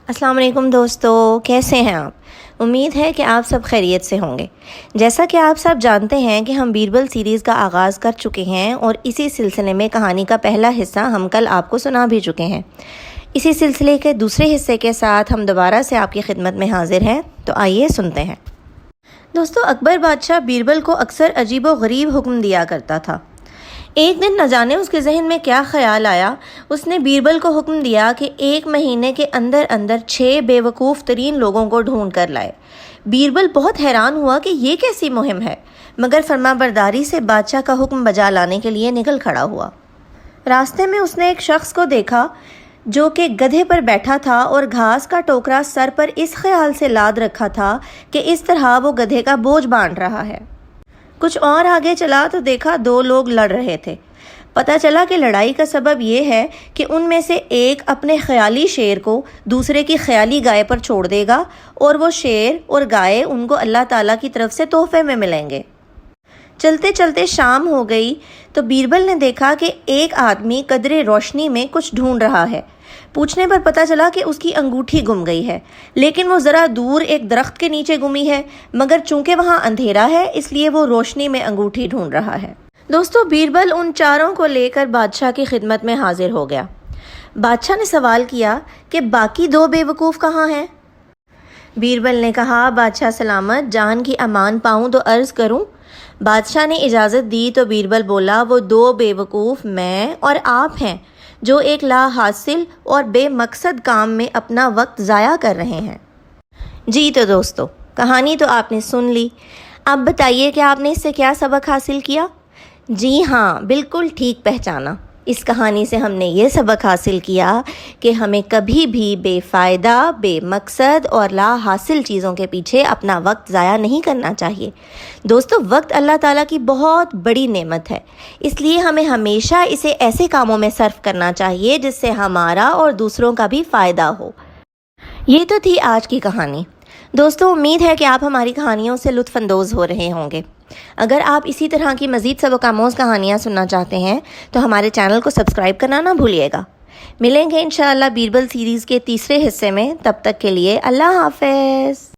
السلام علیکم دوستو، کیسے ہیں آپ؟ امید ہے کہ آپ سب خیریت سے ہوں گے۔ جیسا کہ آپ سب جانتے ہیں کہ ہم بیربل سیریز کا آغاز کر چکے ہیں اور اسی سلسلے میں کہانی کا پہلا حصہ ہم کل آپ کو سنا بھی چکے ہیں۔ اسی سلسلے کے دوسرے حصے کے ساتھ ہم دوبارہ سے آپ کی خدمت میں حاضر ہیں، تو آئیے سنتے ہیں۔ دوستو، اکبر بادشاہ بیربل کو اکثر عجیب و غریب حکم دیا کرتا تھا۔ ایک دن نہ جانے اس کے ذہن میں کیا خیال آیا، اس نے بیربل کو حکم دیا کہ 1 مہینے کے اندر 6 بے وقوف ترین لوگوں کو ڈھونڈ کر لائے۔ بیربل بہت حیران ہوا کہ یہ کیسی مہم ہے، مگر فرما برداری سے بادشاہ کا حکم بجا لانے کے لیے نکل کھڑا ہوا۔ راستے میں اس نے ایک شخص کو دیکھا جو کہ گدھے پر بیٹھا تھا اور گھاس کا ٹوکرا سر پر اس خیال سے لاد رکھا تھا کہ اس طرح وہ گدھے کا بوجھ بانٹ رہا ہے۔ کچھ اور آگے چلا تو دیکھا 2 لوگ لڑ رہے تھے۔ پتہ چلا کہ لڑائی کا سبب یہ ہے کہ ان میں سے ایک اپنے خیالی شیر کو دوسرے کی خیالی گائے پر چھوڑ دے گا اور وہ شیر اور گائے ان کو اللہ تعالیٰ کی طرف سے تحفے میں ملیں گے۔ چلتے چلتے شام ہو گئی تو بیربل نے دیکھا کہ ایک آدمی قدرے روشنی میں کچھ ڈھونڈ رہا ہے۔ پوچھنے پر پتہ چلا کہ اس کی انگوٹھی گم گئی ہے، لیکن وہ ذرا دور ایک درخت کے نیچے گمی ہے، مگر چونکہ وہاں اندھیرا ہے اس لیے وہ روشنی میں انگوٹھی ڈھونڈ رہا ہے۔ دوستو، بیربل ان چاروں کو لے کر بادشاہ کی خدمت میں حاضر ہو گیا۔ بادشاہ نے سوال کیا کہ باقی 2 بے وقوف کہاں ہیں؟ بیربل نے کہا، بادشاہ سلامت، جان کی امان پاؤں تو عرض کروں۔ بادشاہ نے اجازت دی تو بیربل بولا، وہ 2 بے وقوف میں اور آپ ہیں جو ایک لا حاصل اور بے مقصد کام میں اپنا وقت ضائع کر رہے ہیں۔ جی تو دوستو، کہانی تو آپ نے سن لی، اب بتائیے کہ آپ نے اس سے کیا سبق حاصل کیا؟ جی ہاں، بالکل ٹھیک پہچانا۔ اس کہانی سے ہم نے یہ سبق حاصل کیا کہ ہمیں کبھی بھی بے فائدہ، بے مقصد اور لا حاصل چیزوں کے پیچھے اپنا وقت ضائع نہیں کرنا چاہیے۔ دوستو، وقت اللہ تعالیٰ کی بہت بڑی نعمت ہے، اس لیے ہمیں ہمیشہ اسے ایسے کاموں میں صرف کرنا چاہیے جس سے ہمارا اور دوسروں کا بھی فائدہ ہو۔ یہ تو تھی آج کی کہانی۔ دوستو، امید ہے کہ آپ ہماری کہانیوں سے لطف اندوز ہو رہے ہوں گے۔ اگر آپ اسی طرح کی مزید سبق آموز کہانیاں سننا چاہتے ہیں تو ہمارے چینل کو سبسکرائب کرنا نہ بھولیے گا۔ ملیں گے انشاءاللہ بیربل سیریز کے تیسرے حصے میں، تب تک کے لیے اللہ حافظ۔